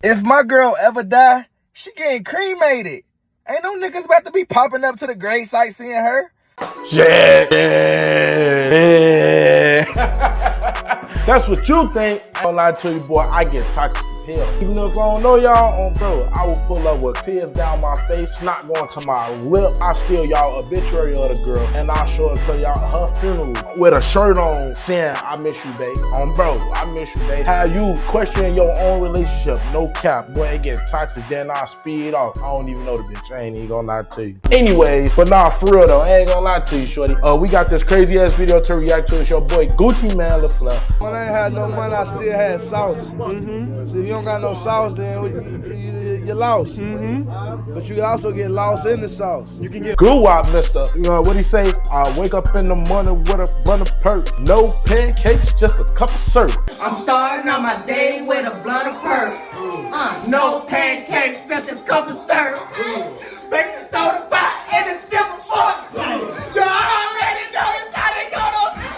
If my girl ever die, she getting cremated. Ain't no niggas about to be popping up to the grave site seeing her. Yeah. That's what you think. I ain't gonna lie to you, boy, I get toxic as hell. Even if I don't know y'all, bro, I will pull up with tears down my face, not going to my lip. I steal y'all obituary of the girl, and I'll show it to y'all at her funeral with a shirt on saying, I miss you, babe. Bro, I miss you, babe. How you questioning your own relationship, no cap. Boy, it gets toxic, then I speed off. I don't even know the bitch, I ain't even gonna lie to you. Anyways, but nah, for real though, I ain't gonna lie to you, shorty. We got this crazy ass video to react to. It's your boy Gucci Man LaFleur. When I ain't had no money, I still had sauce. So if you don't got no sauce, then you're lost. But you also get lost in the sauce. You can get Grew up, mister. You know what he say? I wake up in the morning with a blunt of perk. No pancakes, just a cup of syrup. I'm starting on my day with a blunt of perk. No pancakes, just a cup of syrup. Baking soda pie and a silver fork. Y'all already know it's how they go.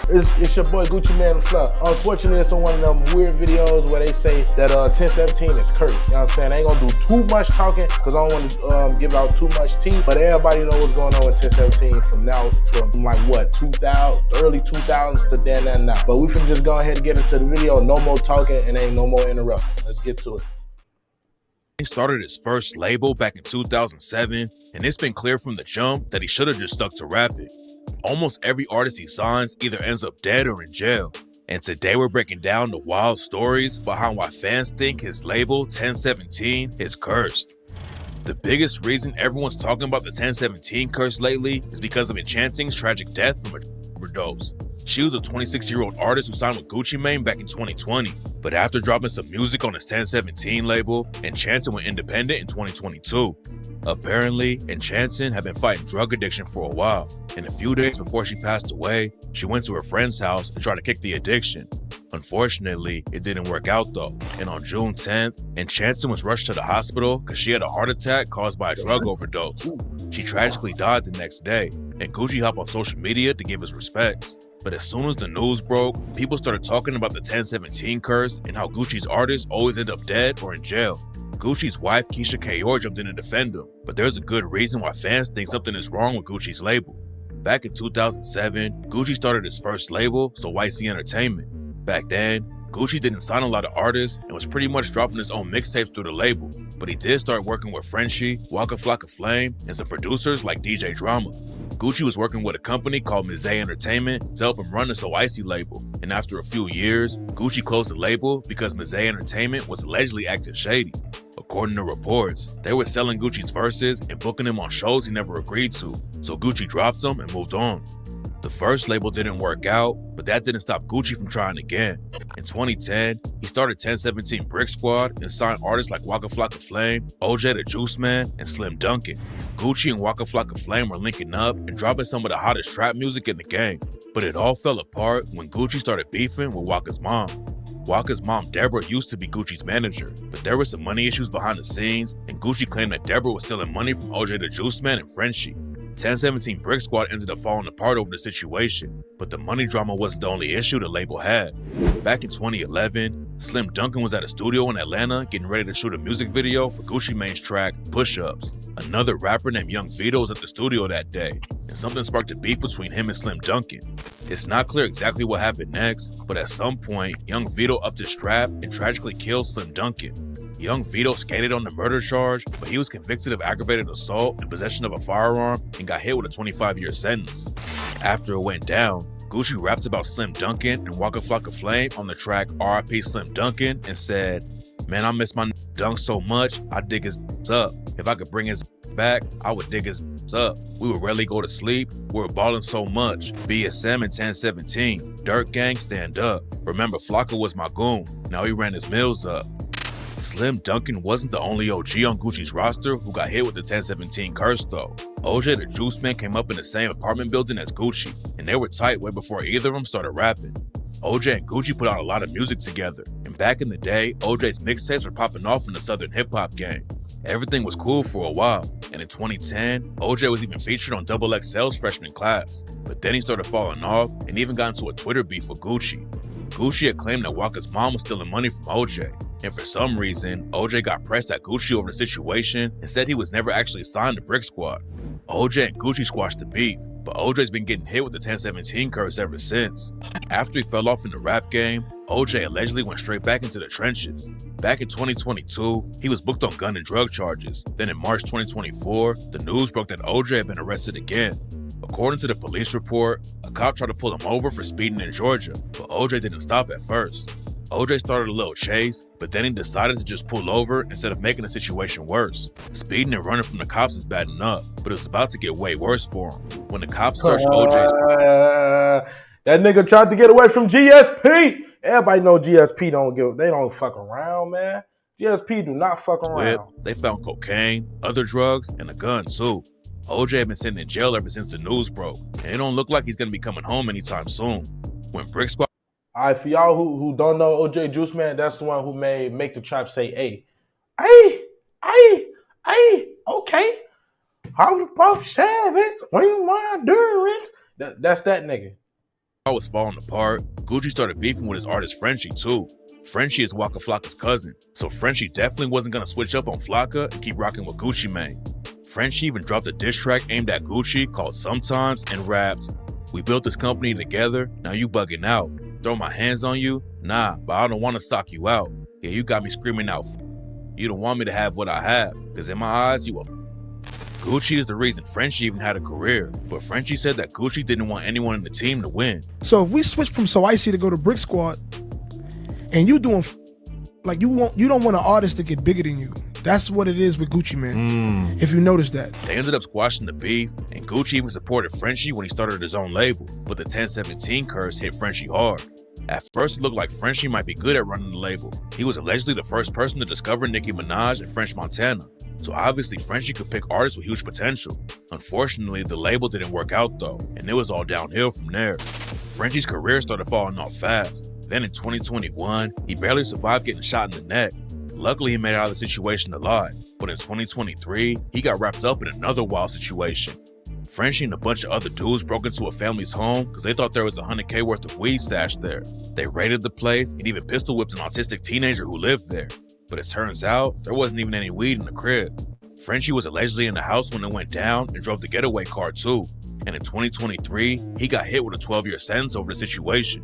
It's your boy Gucci Man LaFleur. Unfortunately, it's on one of them weird videos where they say that 1017 is cursed. You know what I'm saying? I ain't gonna do too much talking because I don't want to give out too much tea. But everybody know what's going on with 1017 from like what, 2000, early 2000s to then now. But we can just go ahead and get into the video. No more talking and ain't no more interrupting. Let's get to it. He started his first label back in 2007, and it's been clear from the jump that he should have just stuck to rapping. Almost every artist he signs either ends up dead or in jail. And today we're breaking down the wild stories behind why fans think his label, 1017, is cursed. The biggest reason everyone's talking about the 1017 curse lately is because of Enchanting's tragic death from an overdose. She was a 26-year-old artist who signed with Gucci Mane back in 2020. But after dropping some music on his 1017 label, Enchanting went independent in 2022. Apparently, Enchanting had been fighting drug addiction for a while, and a few days before she passed away, she went to her friend's house to try to kick the addiction. Unfortunately, it didn't work out though, and on June 10th, Enchanting was rushed to the hospital because she had a heart attack caused by a drug overdose. She tragically died the next day, and Gucci hopped on social media to give his respects. But as soon as the news broke, people started talking about the 1017 curse and how Gucci's artists always end up dead or in jail. Gucci's wife, Keisha Kayor, jumped in to defend him, but there's a good reason why fans think something is wrong with Gucci's label. Back in 2007, Gucci started his first label, So YC Entertainment. Back then, Gucci didn't sign a lot of artists and was pretty much dropping his own mixtapes through the label, but he did start working with Frenchie, Waka Flocka Flame, and some producers like DJ Drama. Gucci was working with a company called Mizé Entertainment to help him run the So Icy label, and after a few years, Gucci closed the label because Mizé Entertainment was allegedly acting shady. According to reports, they were selling Gucci's verses and booking him on shows he never agreed to, so Gucci dropped them and moved on. The first label didn't work out, but that didn't stop Gucci from trying again. In 2010, he started 1017 Brick Squad and signed artists like Waka Flocka Flame, OJ the Juice Man, and Slim Dunkin. Gucci and Waka Flocka Flame were linking up and dropping some of the hottest trap music in the game. But it all fell apart when Gucci started beefing with Waka's mom. Waka's mom, Deborah, used to be Gucci's manager, but there were some money issues behind the scenes, and Gucci claimed that Deborah was stealing money from OJ the Juice Man and Frenchie. 1017 Brick Squad ended up falling apart over the situation, but the money drama wasn't the only issue the label had. Back in 2011, Slim Dunkin was at a studio in Atlanta getting ready to shoot a music video for Gucci Mane's track, Push Ups. Another rapper named Young Vito was at the studio that day, and something sparked a beef between him and Slim Dunkin. It's not clear exactly what happened next, but at some point, Young Vito upped his strap and tragically killed Slim Dunkin. Young Vito skated on the murder charge, but he was convicted of aggravated assault and possession of a firearm and got hit with a 25-year sentence. After it went down, Gucci rapped about Slim Dunkin and Waka Flocka Flame on the track RIP Slim Dunkin and said, "Man, I miss my Dunk so much, I dig his up. If I could bring his back, I would dig his up. We would rarely go to sleep, we were balling so much. BSM and 1017, Dirt Gang, stand up. Remember Flocka was my goon, now he ran his mills up." Slim Dunkin wasn't the only OG on Gucci's roster who got hit with the 1017 curse though. OJ the Juice Man came up in the same apartment building as Gucci, and they were tight way before either of them started rapping. OJ and Gucci put out a lot of music together, and back in the day, OJ's mixtapes were popping off in the southern hip-hop game. Everything was cool for a while, And in 2010, OJ was even featured on XXL's freshman class. But then he started falling off and even got into a Twitter beef with Gucci. Gucci had claimed that Waka's mom was stealing money from OJ. And for some reason, OJ got pressed at Gucci over the situation and said he was never actually signed to Brick Squad. OJ and Gucci squashed the beef, but OJ's been getting hit with the 1017 curse ever since. After he fell off in the rap game, OJ allegedly went straight back into the trenches. Back in 2022, he was booked on gun and drug charges. Then in March 2024, the news broke that OJ had been arrested again. According to the police report, a cop tried to pull him over for speeding in Georgia, but OJ didn't stop at first. OJ started a little chase, but then he decided to just pull over instead of making the situation worse. Speeding and running from the cops is bad enough, but it was about to get way worse for him. When the cops searched OJ's... That nigga tried to get away from GSP. Everybody know GSP don't fuck around, man. GSP do not fuck around. They found cocaine, other drugs, and a gun too. OJ had been sitting in jail ever since the news broke, and it don't look like he's gonna be coming home anytime soon. When Brick Squad... All right, for y'all who don't know OJ Juice Man, that's the one who made Make the Trap Say A. Okay. How the pump 7 when my endurance. That's that nigga. was falling apart, Gucci started beefing with his artist Frenchie too. Frenchie is Waka Flocka's cousin, so Frenchie definitely wasn't gonna switch up on Flocka and keep rocking with Gucci Mane. Frenchie even dropped a diss track aimed at Gucci called Sometimes and rapped, "We built this company together, now you bugging out. Throw my hands on you? Nah, but I don't want to stock you out. Yeah, you got me screaming out, you don't want me to have what I have, because in my eyes, you a..." Gucci is the reason Frenchie even had a career, but Frenchie said that Gucci didn't want anyone in the team to win. So if we switch from So Icy to go to Brick Squad, and you doing, like you don't want an artist to get bigger than you. That's what it is with Gucci Mane, if you notice that. They ended up squashing the beef, and Gucci even supported Frenchie when he started his own label, but the 1017 curse hit Frenchie hard. At first, it looked like Frenchie might be good at running the label. He was allegedly the first person to discover Nicki Minaj and French Montana, so obviously Frenchie could pick artists with huge potential. Unfortunately, the label didn't work out though, and it was all downhill from there. Frenchie's career started falling off fast. Then in 2021, he barely survived getting shot in the neck. Luckily, he made it out of the situation alive, but in 2023, he got wrapped up in another wild situation. Frenchie and a bunch of other dudes broke into a family's home because they thought there was $100K worth of weed stashed there. They raided the place and even pistol whipped an autistic teenager who lived there. But it turns out, there wasn't even any weed in the crib. Frenchie was allegedly in the house when it went down and drove the getaway car too. And in 2023, he got hit with a 12-year sentence over the situation.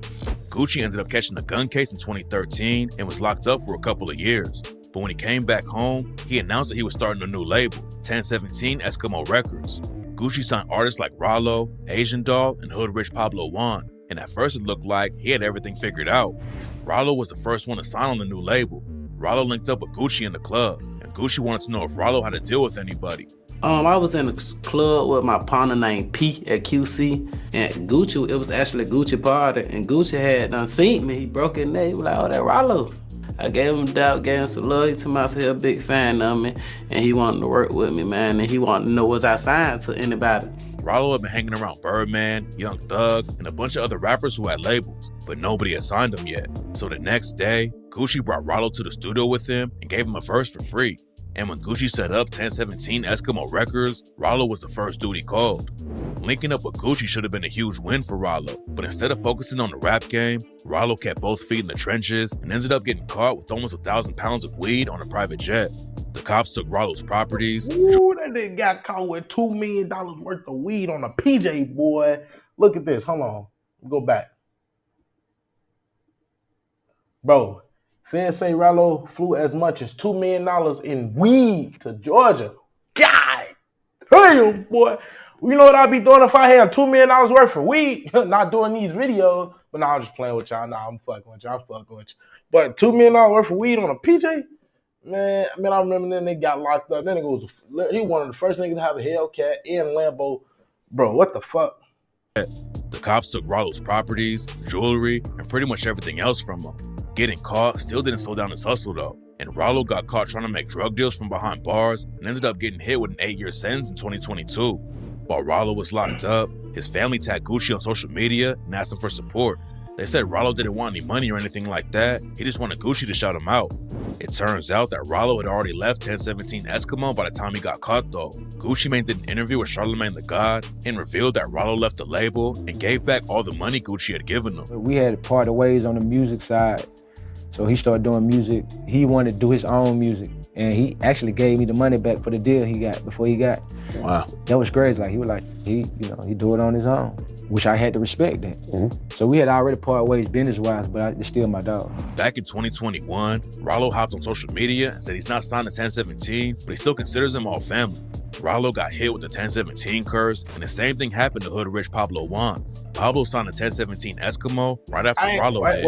Gucci ended up catching a gun case in 2013 and was locked up for a couple of years. But when he came back home, he announced that he was starting a new label, 1017 Eskimo Records. Gucci signed artists like Rollo, Asian Doll, and Hood Rich Pablo Juan, and at first it looked like he had everything figured out. Rollo was the first one to sign on the new label. Rollo linked up with Gucci in the club, and Gucci wanted to know if Rollo had to deal with anybody. I was in a club with my partner named P at QC, and Gucci, it was actually a Gucci party, and Gucci had done seen me. He broke his neck, he was like, "Oh, that Rollo." I gave him doubt, gave him some love. He told me I was a big fan of me, and he wanted to work with me, man, and he wanted to know was I signed to anybody. Rollo had been hanging around Birdman, Young Thug, and a bunch of other rappers who had labels, but nobody had signed him yet. So the next day, Gucci brought Rollo to the studio with him and gave him a verse for free. And when Gucci set up 1017 Eskimo Records, Rollo was the first dude he called. Linking up with Gucci should have been a huge win for Rollo, but instead of focusing on the rap game, Rollo kept both feet in the trenches and ended up getting caught with almost 1,000 pounds of weed on a private jet. The cops took Rollo's properties. Ooh, that nigga got caught with $2 million worth of weed on a PJ, boy. Look at this. Hold on. Go back. Bro, Sensei Rollo flew as much as $2 million in weed to Georgia. God damn, boy. You know what I'd be doing if I had $2 million worth of weed? Not doing these videos. But now I'm just playing with y'all. Nah, I'm fucking with y'all. But $2 million worth of weed on a PJ? Man, I remember then they got locked up. Then he was one of the first niggas to have a Hellcat and Lambo. Bro, what the fuck? The cops took Rollo's properties, jewelry, and pretty much everything else from him. Getting caught still didn't slow down his hustle though, and Rollo got caught trying to make drug deals from behind bars and ended up getting hit with an 8-year sentence in 2022. While Rollo was locked up, his family tagged Gucci on social media and asked him for support. They said Rollo didn't want any money or anything like that, he just wanted Gucci to shout him out. It turns out that Rollo had already left 1017 Eskimo by the time he got caught though. Gucci Mane did an interview with Charlemagne the God and revealed that Rollo left the label and gave back all the money Gucci had given him. We had parted ways on the music side. So he started doing music. He wanted to do his own music. And he actually gave me the money back for the deal he got before he got. Wow. That was crazy. Like, he was like, he do it on his own, which I had to respect that. So we had already parted ways business-wise, but it's still my dog. Back in 2021, Rollo hopped on social media and said he's not signed to 1017, but he still considers them all family. Rollo got hit with the 1017 curse, and the same thing happened to hood rich Pablo Juan. Pablo signed the 1017 Eskimo right after Rollo did.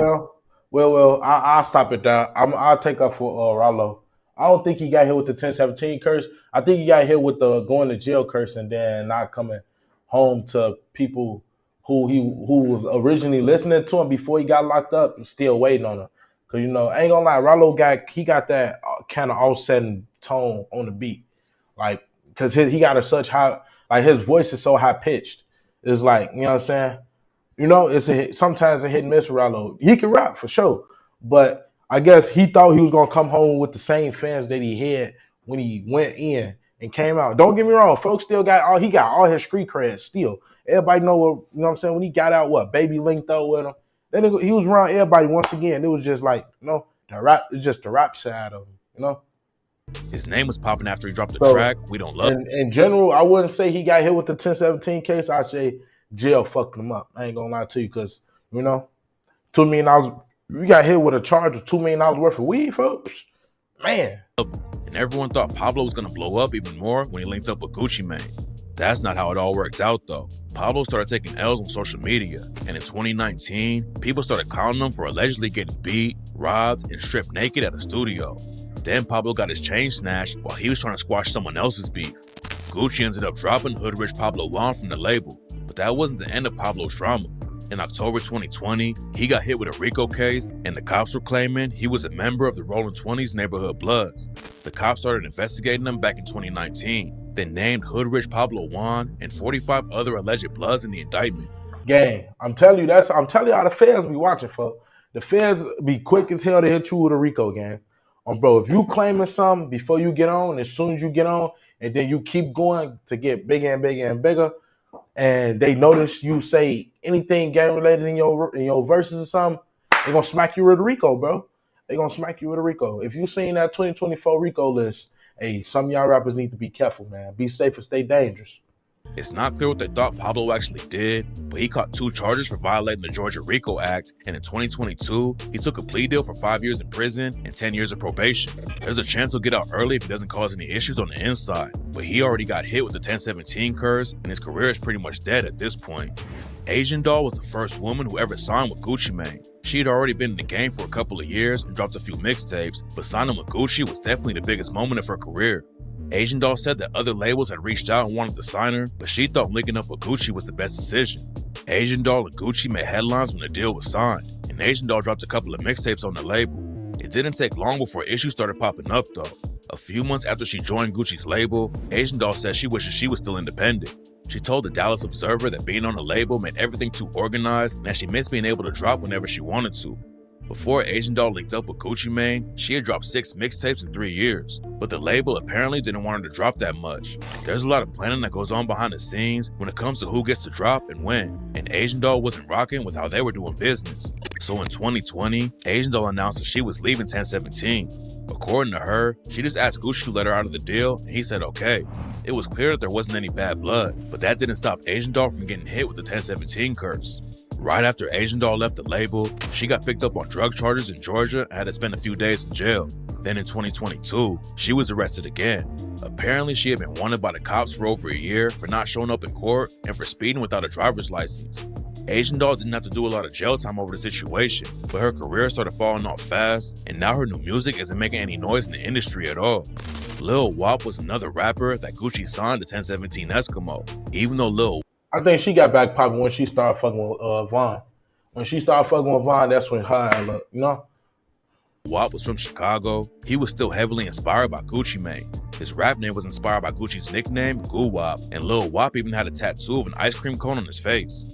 Well, I'll stop it down. I'll take up for Rollo. I don't think he got hit with the 1017 curse. I think he got hit with the going to jail curse and then not coming home to people who was originally listening to him before he got locked up, still waiting on him. Cause I ain't gonna lie, Rollo got that kind of offsetting tone on the beat, like cause he got such high, like his voice is so high pitched. It's like, you know what I'm saying? Sometimes a hit and miss with Rollo. He can rap for sure, but I guess he thought he was gonna come home with the same fans that he had when he went in and came out. Don't get me wrong, folks still got all his street cred still. Everybody know what I'm saying. When he got out, Baby linked up with him. Then he was around everybody once again. It was just like, the rap, it's just the rap side of him, His name was popping after he dropped the track, We Don't Love It. In general, I wouldn't say he got hit with the 1017 case. I'd say jail fucked him up. I ain't gonna lie to you, because, $2 million, you got hit with a charge of $2 million worth of weed, folks. Man. And everyone thought Pablo was gonna blow up even more when he linked up with Gucci Mane. That's not how it all worked out though. Pablo started taking L's on social media, and in 2019, people started clowning him for allegedly getting beat, robbed, and stripped naked at a studio. Then Pablo got his chain snatched while he was trying to squash someone else's beef. Gucci ended up dropping hood rich Pablo Juan from the label, but that wasn't the end of Pablo's drama. In October 2020, he got hit with a RICO case, and the cops were claiming he was a member of the Rolling 20s neighborhood Bloods. The cops started investigating him back in 2019, then named hood rich Pablo Juan and 45 other alleged Bloods in the indictment. Gang, I'm telling you how the feds be watching, for. The feds be quick as hell to hit you with a RICO, gang. Bro, if you claiming something before you get on, as soon as you get on, and then you keep going to get bigger and bigger and bigger, and they notice you say anything gang related in your verses or something, they're gonna smack you with a RICO, bro. They're gonna smack you with a RICO. If you seen that 2024 RICO list, hey, some of y'all rappers need to be careful, man. Be safe and stay dangerous. It's not clear what they thought Pablo actually did, but he caught 2 charges for violating the Georgia RICO Act, and in 2022, he took a plea deal for 5 years in prison and 10 years of probation. There's a chance he'll get out early if he doesn't cause any issues on the inside, but he already got hit with the 1017 curse, and his career is pretty much dead at this point. Asian Doll was the first woman who ever signed with Gucci Mane. She had already been in the game for a couple of years and dropped a few mixtapes, but signing with Gucci was definitely the biggest moment of her career. Asian Doll said that other labels had reached out and wanted to sign her, but she thought linking up with Gucci was the best decision. Asian Doll and Gucci made headlines when the deal was signed, and Asian Doll dropped a couple of mixtapes on the label. It didn't take long before issues started popping up though. A few months after she joined Gucci's label, Asian Doll said she wishes she was still independent. She told the Dallas Observer that being on the label made everything too organized and that she missed being able to drop whenever she wanted to. Before Asian Doll linked up with Gucci Mane, she had dropped 6 mixtapes in 3 years, but the label apparently didn't want her to drop that much. There's a lot of planning that goes on behind the scenes when it comes to who gets to drop and when, and Asian Doll wasn't rocking with how they were doing business. So in 2020, Asian Doll announced that she was leaving 1017. According to her, she just asked Gucci to let her out of the deal, and he said okay. It was clear that there wasn't any bad blood, but that didn't stop Asian Doll from getting hit with the 1017 curse. Right after Asian Doll left the label, she got picked up on drug charges in Georgia and had to spend a few days in jail. Then in 2022, she was arrested again. Apparently, she had been wanted by the cops for over a year for not showing up in court and for speeding without a driver's license. Asian Doll didn't have to do a lot of jail time over the situation, but her career started falling off fast, and now her new music isn't making any noise in the industry at all. Lil Wop was another rapper that Gucci signed to 1017 Eskimo, even though Lil I think she got back popping when she started fucking with Vaughn. When she started fucking with Vaughn, that's when her and look, Wop was from Chicago. He was still heavily inspired by Gucci Mane. His rap name was inspired by Gucci's nickname, Goo Wop, and Lil Wop even had a tattoo of an ice cream cone on his face.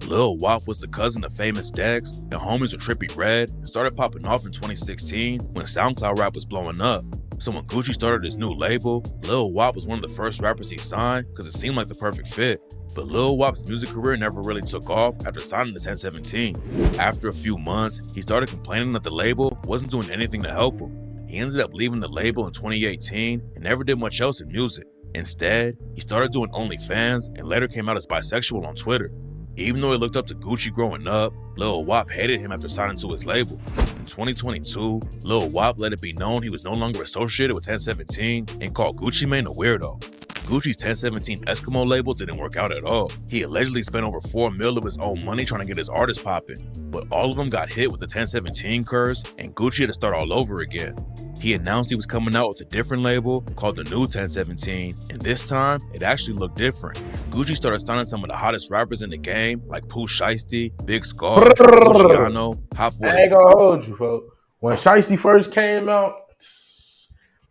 Lil Wop was the cousin of famous Dex, and homies with Trippie Redd, and started popping off in 2016 when SoundCloud rap was blowing up. So when Gucci started his new label, Lil Wop was one of the first rappers he signed because it seemed like the perfect fit. But Lil Wop's music career never really took off after signing to 1017. After a few months, he started complaining that the label wasn't doing anything to help him. He ended up leaving the label in 2018 and never did much else in music. Instead, he started doing OnlyFans and later came out as bisexual on Twitter. Even though he looked up to Gucci growing up, Lil Wop hated him after signing to his label. In 2022, Lil Wop let it be known he was no longer associated with 1017 and called Gucci Mane a weirdo. Gucci's 1017 Eskimo label didn't work out at all. He allegedly spent over $4 million of his own money trying to get his artists popping, but all of them got hit with the 1017 curse and Gucci had to start all over again. He announced he was coming out with a different label called the New 1017, and this time, it actually looked different. Gucci started signing some of the hottest rappers in the game, like Pooh Shiesty, Big Skull, Luciano, Hot Boy. I ain't gonna hold you, folks. When Shiesty first came out,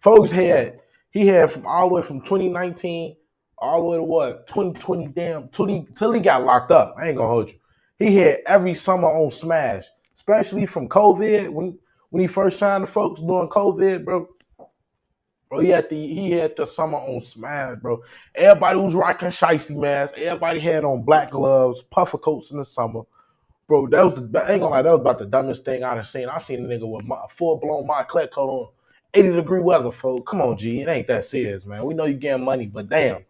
folks he had from all the way from 2019 all the way to what? 2020, till he got locked up. I ain't gonna hold you. He had every summer on Smash, especially from COVID when he first signed the folks during COVID, bro. Bro, he had the summer on Smash, bro. Everybody was rocking Shiesty masks. Everybody had on black gloves, puffer coats in the summer. Bro, I ain't gonna lie, that was about the dumbest thing I done seen. I seen a nigga with my full-blown Montclair coat on, 80-degree weather, folks. Come on, G. It ain't that serious, man. We know you getting money, but damn.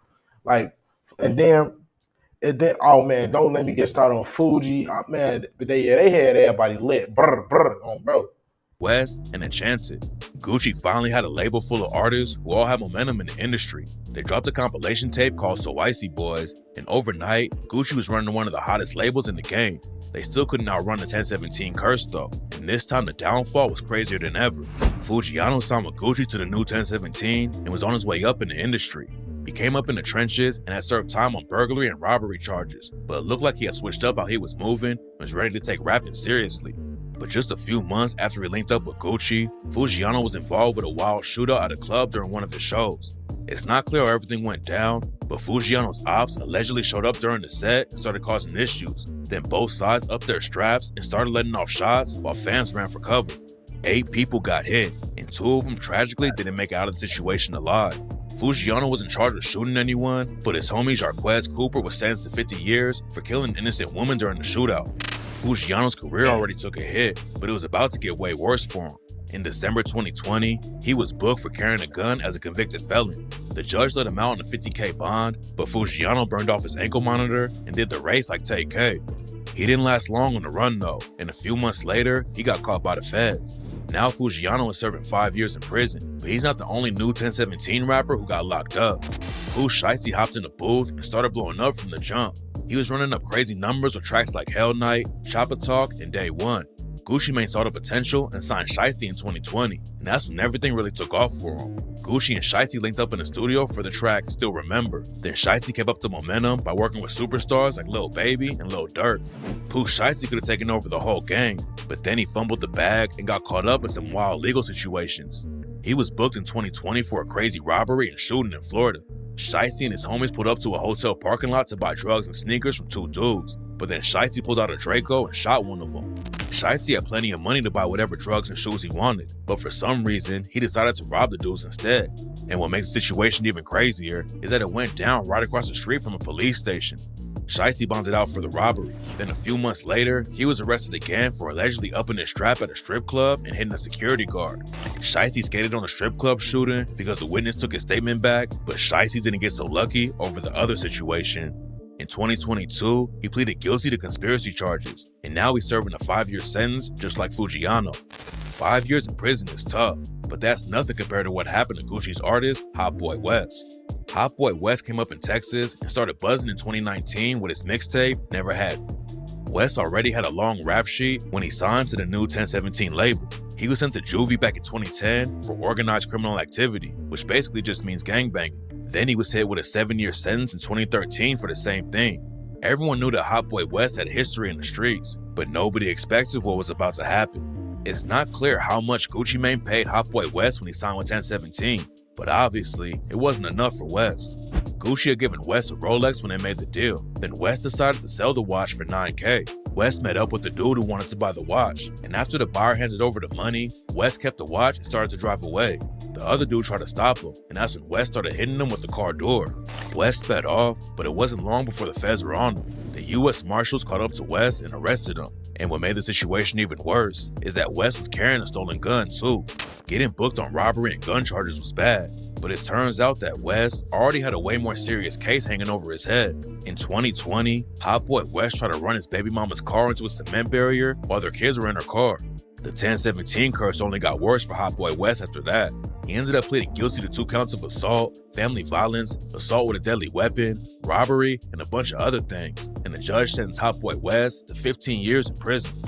And then, oh, man, don't let me get started on Fuji. Man, they had everybody lit. Brr, on bro. West, and Enchanted. Gucci finally had a label full of artists who all had momentum in the industry. They dropped a compilation tape called So Icy Boys, and overnight, Gucci was running one of the hottest labels in the game. They still couldn't outrun the 1017 curse though, and this time the downfall was crazier than ever. Fujiano signed with Gucci to the New 1017 and was on his way up in the industry. He came up in the trenches and had served time on burglary and robbery charges, but it looked like he had switched up how he was moving and was ready to take rapping seriously. But just a few months after he linked up with Gucci, Fujiano was involved with a wild shootout at a club during one of his shows. It's not clear how everything went down, but Fujiano's ops allegedly showed up during the set and started causing issues. Then both sides upped their straps and started letting off shots while fans ran for cover. 8 people got hit, and 2 of them tragically didn't make it out of the situation alive. Fujiano wasn't charged with shooting anyone, but his homie Jarquez Cooper was sentenced to 50 years for killing an innocent woman during the shootout. Fujiano's career already took a hit, but it was about to get way worse for him. In December 2020, he was booked for carrying a gun as a convicted felon. The judge let him out on a $50K bond, but Fujiano burned off his ankle monitor and did the race like Tay K. He didn't last long on the run though, and a few months later, he got caught by the feds. Now Fujiano is serving 5 years in prison, but he's not the only New 1017 rapper who got locked up. Pooh Shiesty hopped in the booth and started blowing up from the jump. He was running up crazy numbers with tracks like Hell Night, Chopper Talk, and Day One. Gucci Mane saw the potential and signed Shiesty in 2020, and that's when everything really took off for him. Gucci and Shiesty linked up in the studio for the track Still Remember. Then Shiesty kept up the momentum by working with superstars like Lil Baby and Lil Durk. Pooh Shiesty could have taken over the whole game, but then he fumbled the bag and got caught up in some wild legal situations. He was booked in 2020 for a crazy robbery and shooting in Florida. Shiesty and his homies pulled up to a hotel parking lot to buy drugs and sneakers from 2 dudes, but then Shiesty pulled out a Draco and shot one of them. Shiesty had plenty of money to buy whatever drugs and shoes he wanted, but for some reason, he decided to rob the dudes instead. And what makes the situation even crazier is that it went down right across the street from a police station. Shiesty bonded out for the robbery. Then a few months later, he was arrested again for allegedly upping his strap at a strip club and hitting a security guard. Shiesty skated on the strip club shooting because the witness took his statement back, but Shiesty didn't get so lucky over the other situation. In 2022, he pleaded guilty to conspiracy charges, and now he's serving a 5-year sentence just like Fujiano. 5 years in prison is tough, but that's nothing compared to what happened to Gucci's artist, Hot Boy West. Hot Boy West came up in Texas and started buzzing in 2019 with his mixtape, Never Had. West already had a long rap sheet when he signed to the New 1017 label. He was sent to juvie back in 2010 for organized criminal activity, which basically just means gangbanging. Then he was hit with a 7-year sentence in 2013 for the same thing. Everyone knew that Hot Boy West had history in the streets, but nobody expected what was about to happen. It's not clear how much Gucci Mane paid Hot Boy West when he signed with 1017, but obviously, it wasn't enough for West. Gucci had given West a Rolex when they made the deal. Then West decided to sell the watch for $9K. West met up with the dude who wanted to buy the watch, and after the buyer handed over the money, West kept the watch and started to drive away. The other dude tried to stop him, and that's when West started hitting him with the car door. West sped off, but it wasn't long before the feds were on him. The U.S. Marshals caught up to West and arrested him. And what made the situation even worse is that West was carrying a stolen gun too. Getting booked on robbery and gun charges was bad, but it turns out that West already had a way more serious case hanging over his head. In 2020, Hot Boy West tried to run his baby mama's car into a cement barrier while their kids were in her car. The 1017 curse only got worse for Hot Boy West after that. He ended up pleading guilty to 2 counts of assault, family violence, assault with a deadly weapon, robbery, and a bunch of other things. And the judge sentenced Hot Boy West to 15 years in prison.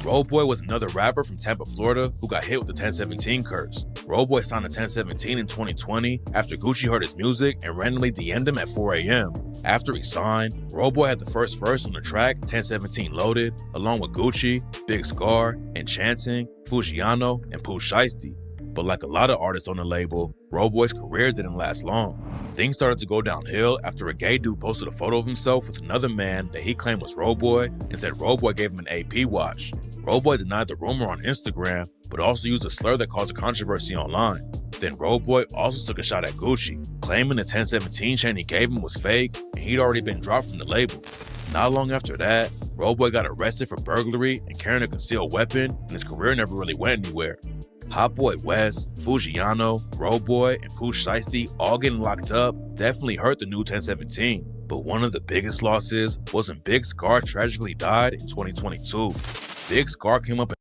Road Boy was another rapper from Tampa, Florida, who got hit with the 1017 curse. Road Boy signed a 1017 in 2020 after Gucci heard his music and randomly DM'd him at 4 a.m. After he signed, Road Boy had the first verse on the track 1017 Loaded, along with Gucci, Big Scar, Enchanting, Fujiano, and Pooh Shiesty. But like a lot of artists on the label, Road Boy's career didn't last long. Things started to go downhill after a gay dude posted a photo of himself with another man that he claimed was Road Boy and said Road Boy gave him an AP watch. Road Boy denied the rumor on Instagram, but also used a slur that caused a controversy online. Then Road Boy also took a shot at Gucci, claiming the 1017 chain he gave him was fake and he'd already been dropped from the label. Not long after that, Road Boy got arrested for burglary and carrying a concealed weapon, and his career never really went anywhere. Hot Boy West, Fujiano, Road Boy, and Pooh Shiesty all getting locked up definitely hurt the new 1017. But one of the biggest losses was when Big Scar tragically died in 2022. Big Scar came up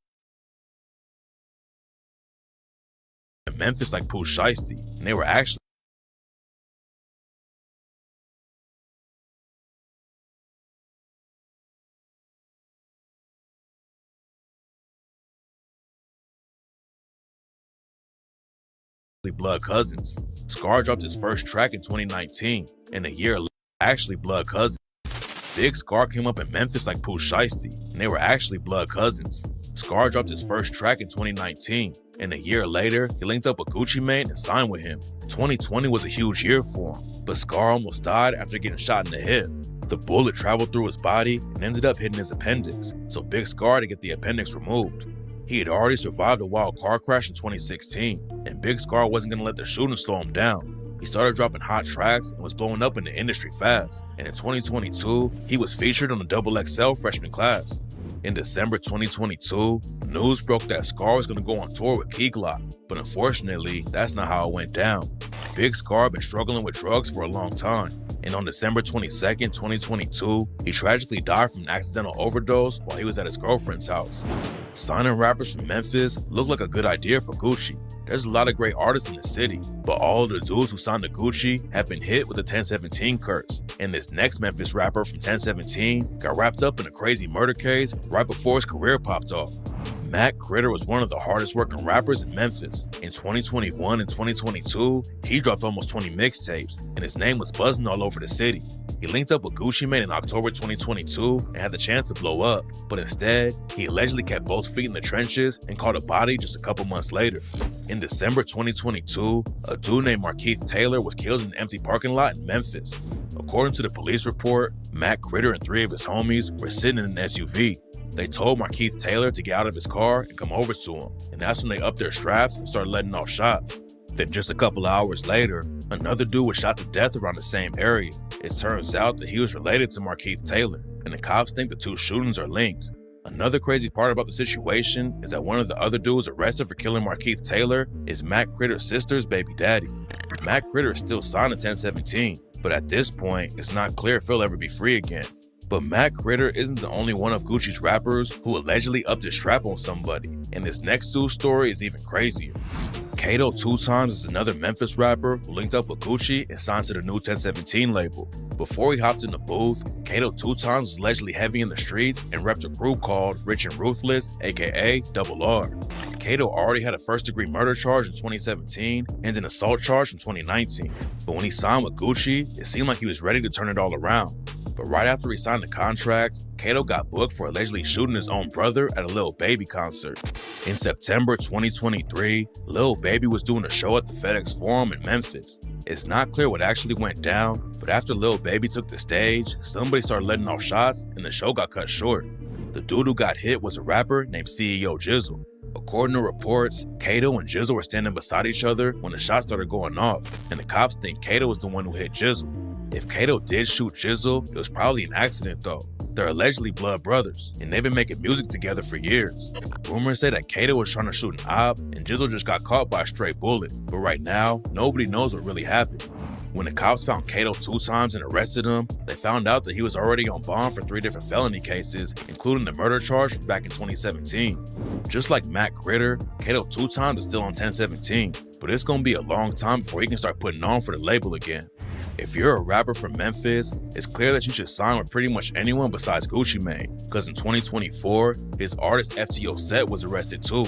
in Memphis like Pooh Shiesty, and they were actually blood cousins. Scar dropped his first track in 2019, and a year later, actually blood cousins. Big Scar came up in Memphis like Pooh Shiesty, and they were actually blood cousins. Scar dropped his first track in 2019, and a year later, he linked up with Gucci Mane and signed with him. 2020 was a huge year for him, but Scar almost died after getting shot in the hip. The bullet traveled through his body and ended up hitting his appendix, so Big Scar had to get the appendix removed. He had already survived a wild car crash in 2016, and Big Scar wasn't going to let the shooting slow him down. He started dropping hot tracks and was blowing up in the industry fast, and in 2022, he was featured on the XXL freshman class. In December 2022, news broke that Scar was going to go on tour with Key Glock, but unfortunately, that's not how it went down. Big Scar had been struggling with drugs for a long time, and on December 22nd, 2022, he tragically died from an accidental overdose while he was at his girlfriend's house. Signing rappers from Memphis looked like a good idea for Gucci. There's a lot of great artists in the city, but all of the dudes who signed to Gucci have been hit with the 1017 curse, and this next Memphis rapper from 1017 got wrapped up in a crazy murder case right before his career popped off. Mac Critter was one of the hardest working rappers in Memphis. In 2021 and 2022, he dropped almost 20 mixtapes, and his name was buzzing all over the city. He linked up with Gucci Mane in October 2022 and had the chance to blow up, but instead, he allegedly kept both feet in the trenches and caught a body just a couple months later. In December 2022, a dude named Markeith Taylor was killed in an empty parking lot in Memphis. According to the police report, Mac Critter and 3 of his homies were sitting in an SUV. They told Markeith Taylor to get out of his car and come over to him, and that's when they upped their straps and started letting off shots. Then just a couple of hours later, another dude was shot to death around the same area. It turns out that he was related to Markeith Taylor, and the cops think the 2 shootings are linked. Another crazy part about the situation is that one of the other dudes arrested for killing Markeith Taylor is Mac Critter's sister's baby daddy. Mac Critter is still signed to 1017, but at this point, it's not clear if he'll ever be free again. But Mac Critter isn't the only one of Gucci's rappers who allegedly upped his strap on somebody, and this next dude's story is even crazier. Kato 2 Times is another Memphis rapper who linked up with Gucci and signed to the new 1017 label. Before he hopped in the booth, Kato 2 Times was allegedly heavy in the streets and repped a crew called Rich and Ruthless, aka Double R. Kato already had a first-degree murder charge in 2017 and an assault charge from 2019. But when he signed with Gucci, it seemed like he was ready to turn it all around. But right after he signed the contract, Kato got booked for allegedly shooting his own brother at a Lil Baby concert. In September 2023, Lil Baby was doing a show at the FedEx Forum in Memphis. It's not clear what actually went down, but after Lil Baby took the stage, somebody started letting off shots and the show got cut short. The dude who got hit was a rapper named CEO Jizzle. According to reports, Kato and Jizzle were standing beside each other when the shots started going off, and the cops think Kato was the one who hit Jizzle. If Kato did shoot Jizzle, it was probably an accident though. They're allegedly blood brothers, and they've been making music together for years. Rumors say that Kato was trying to shoot an op, and Jizzle just got caught by a stray bullet, but right now, nobody knows what really happened. When the cops found Kato 2 times and arrested him, they found out that he was already on bond for 3 different felony cases, including the murder charge back in 2017. Just like Matt Critter, Kato 2 times is still on 1017, but it's gonna be a long time before he can start putting on for the label again. If you're a rapper from Memphis, it's clear that you should sign with pretty much anyone besides Gucci Mane, because in 2024, his artist FTO Set was arrested too.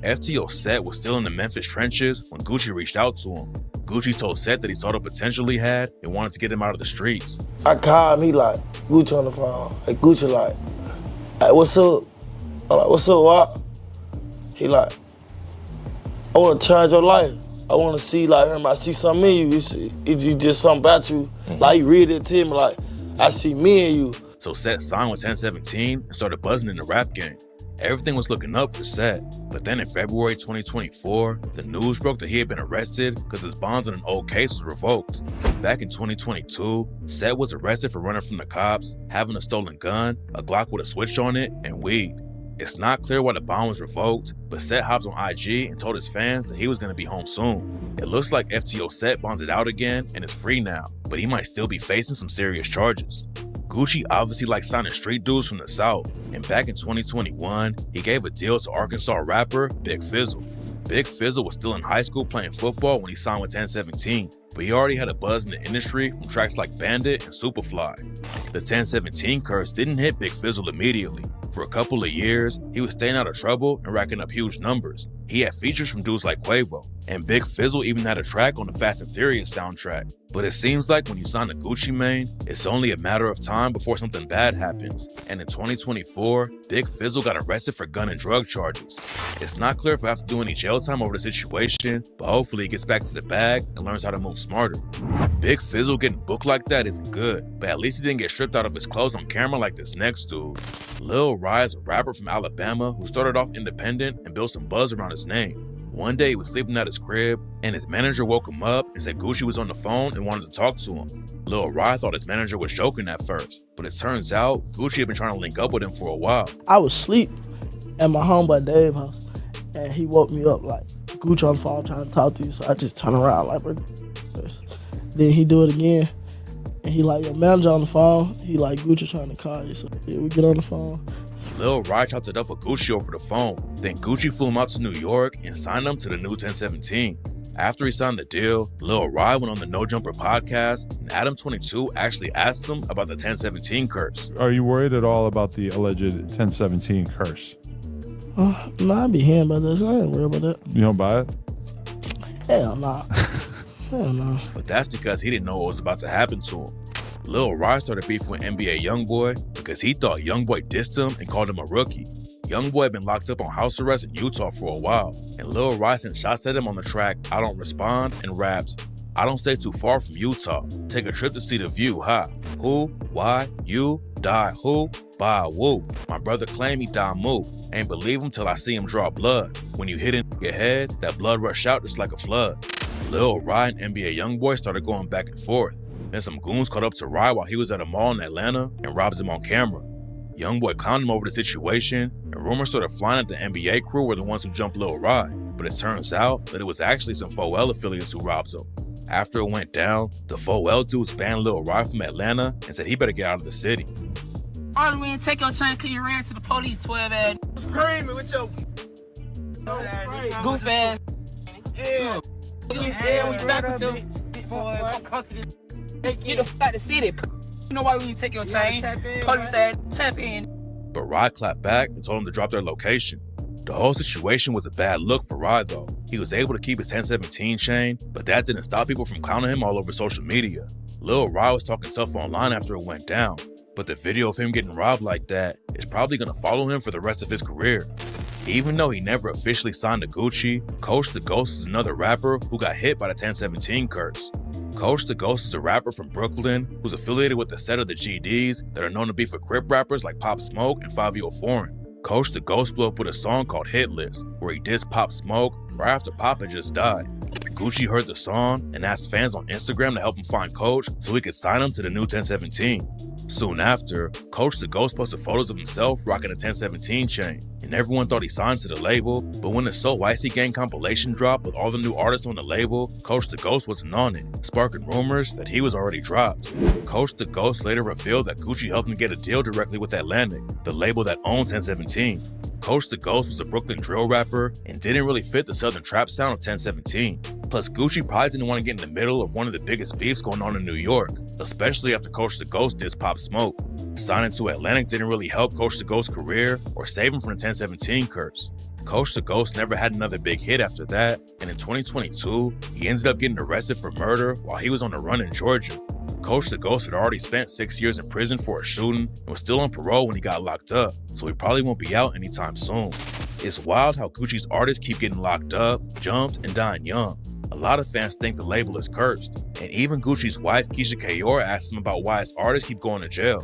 FTO Set was still in the Memphis trenches when Gucci reached out to him. Gucci told Set that he saw the potential he had and wanted to get him out of the streets. I called him, he like, Gucci on the phone. Like, Gucci like, hey, what's up? I'm like, what's up, Wop? He like, I want to change your life. I want to see, like, I see something in you. You just something about you. Like, you read it to me, like, I see me in you. So Set signed with 1017 and started buzzing in the rap game. Everything was looking up for Set, but then in February 2024, the news broke that he had been arrested because his bonds on an old case was revoked. Back in 2022, Set was arrested for running from the cops, having a stolen gun, a Glock with a switch on it, and weed. It's not clear why the bond was revoked, but Set hopped on IG and told his fans that he was going to be home soon. It looks like FTO Set bonds it out again and is free now, but he might still be facing some serious charges. Gucci obviously likes signing street dudes from the South, and back in 2021, he gave a deal to Arkansas rapper Big Fizzle. Big Fizzle was still in high school playing football when he signed with 1017, but he already had a buzz in the industry from tracks like Bandit and Superfly. The 1017 curse didn't hit Big Fizzle immediately. For a couple of years, he was staying out of trouble and racking up huge numbers. He had features from dudes like Quavo, and Big Fizzle even had a track on the Fast and Furious soundtrack. But it seems like when you sign to Gucci Mane, it's only a matter of time before something bad happens. And in 2024, Big Fizzle got arrested for gun and drug charges. It's not clear if he'll have to do any jail time over the situation, but hopefully he gets back to the bag and learns how to move smarter. Big Fizzle getting booked like that isn't good, but at least he didn't get stripped out of his clothes on camera like this next dude. Lil Ry is a rapper from Alabama who started off independent and built some buzz around his name. One day he was sleeping at his crib and his manager woke him up and said Gucci was on the phone and wanted to talk to him. Lil Ry thought his manager was joking at first, but it turns out Gucci had been trying to link up with him for a while. I was asleep at my homeboy Dave's house and he woke me up like, Gucci on the phone trying to talk to you, so I just turn around like, then he do it again. And he like, your manager on the phone. He like, Gucci trying to call you. So yeah, we get on the phone. Lil Ry chopped it up with Gucci over the phone. Then Gucci flew him out to New York and signed him to the new 1017. After he signed the deal, Lil Ry went on the No Jumper podcast, and Adam22 actually asked him about the 1017 curse. Are you worried at all about the alleged 1017 curse? No, I be hearing about this. I ain't worried about that. You don't buy it? Hell nah. Hell no. But that's because he didn't know what was about to happen to him. Lil Ry started beefing with NBA Youngboy because he thought Youngboy dissed him and called him a rookie. Youngboy had been locked up on house arrest in Utah for a while, and Lil Ry sent shots at him on the track I Don't Respond and raps, I don't stay too far from Utah. Take a trip to see the view, ha. Who, why, you, die, who, bye, woo. My brother claim he die, move. Ain't believe him till I see him draw blood. When you hit in your head, that blood rush out just like a flood. Lil Ry and NBA Youngboy started going back and forth. Then some goons caught up to Ry while he was at a mall in Atlanta and robbed him on camera. Youngboy clowned him over the situation, and rumors started flying that the NBA crew were the ones who jumped Lil Ry, but it turns out that it was actually some 4L affiliates who robbed him. After it went down, the 4L dudes banned Lil Ry from Atlanta and said he better get out of the city. All we ain't take your chain cause you ran to the police 12 ass. Screaming with your goof ass. Yeah. Yeah, we back with them. Get the fuck out the city. You know why we ain't take your chain? Police ass, tap in. But Ry clapped back and told him to drop their location. The whole situation was a bad look for Ry though. He was able to keep his 1017 chain, but that didn't stop people from clowning him all over social media. Lil Ry was talking tough online after it went down, but the video of him getting robbed like that is probably gonna follow him for the rest of his career. Even though he never officially signed to Gucci, Coach the Ghost is another rapper who got hit by the 1017 curse. Coach the Ghost is a rapper from Brooklyn who's affiliated with a set of the GDs that are known to be for Crip rappers like Pop Smoke and 5 Foreign. Coach the Ghost blew up with a song called Hit List, where he dissed Pop Smoke right after Pop had just died. Gucci heard the song and asked fans on Instagram to help him find Coach so he could sign him to the new 1017. Soon after, Coach the Ghost posted photos of himself rocking a 1017 chain, and everyone thought he signed to the label, but when the So Icy Gang compilation dropped with all the new artists on the label, Coach the Ghost wasn't on it, sparking rumors that he was already dropped. Coach the Ghost later revealed that Gucci helped him get a deal directly with Atlantic, the label that owned 1017. Coach the Ghost was a Brooklyn drill rapper and didn't really fit the southern trap sound of 1017. Plus, Gucci probably didn't want to get in the middle of one of the biggest beefs going on in New York, especially after Coach the Ghost dissed Pop Smoke. Signing to Atlantic didn't really help Coach the Ghost's career or save him from the 1017 curse. Coach the Ghost never had another big hit after that, and in 2022, he ended up getting arrested for murder while he was on the run in Georgia. Coach the Ghost had already spent 6 years in prison for a shooting and was still on parole when he got locked up, so he probably won't be out anytime soon. It's wild how Gucci's artists keep getting locked up, jumped, and dying young. A lot of fans think the label is cursed, and even Gucci's wife Keisha Kayor asked him about why his artists keep going to jail.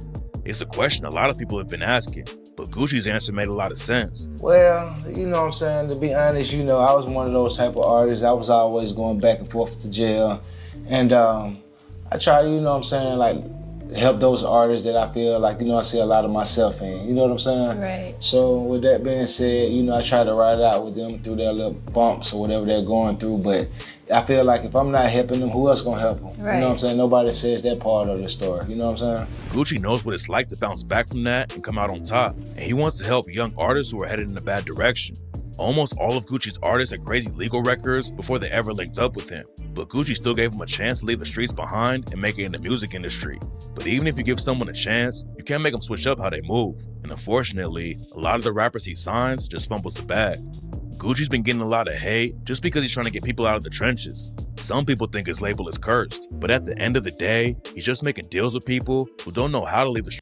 It's a question a lot of people have been asking, but Gucci's answer made a lot of sense. Well, you know what I'm saying, to be honest, you know, I was one of those type of artists. I was always going back and forth to jail, and I try to, you know what I'm saying, like, help those artists that I feel like, you know, I see a lot of myself in, you know what I'm saying? Right. So with that being said, you know, I try to ride it out with them through their little bumps or whatever they're going through, but I feel like if I'm not helping them, who else gonna help them? Right. You know what I'm saying? Nobody says that part of the story, you know what I'm saying? Gucci knows what it's like to bounce back from that and come out on top, and he wants to help young artists who are headed in a bad direction. Almost all of Gucci's artists had crazy legal records before they ever linked up with him, but Gucci still gave him a chance to leave the streets behind and make it in the music industry. But even if you give someone a chance, you can't make them switch up how they move, and unfortunately, a lot of the rappers he signs just fumbles the bag. Gucci's been getting a lot of hate just because he's trying to get people out of the trenches. Some people think his label is cursed, but at the end of the day, he's just making deals with people who don't know how to leave the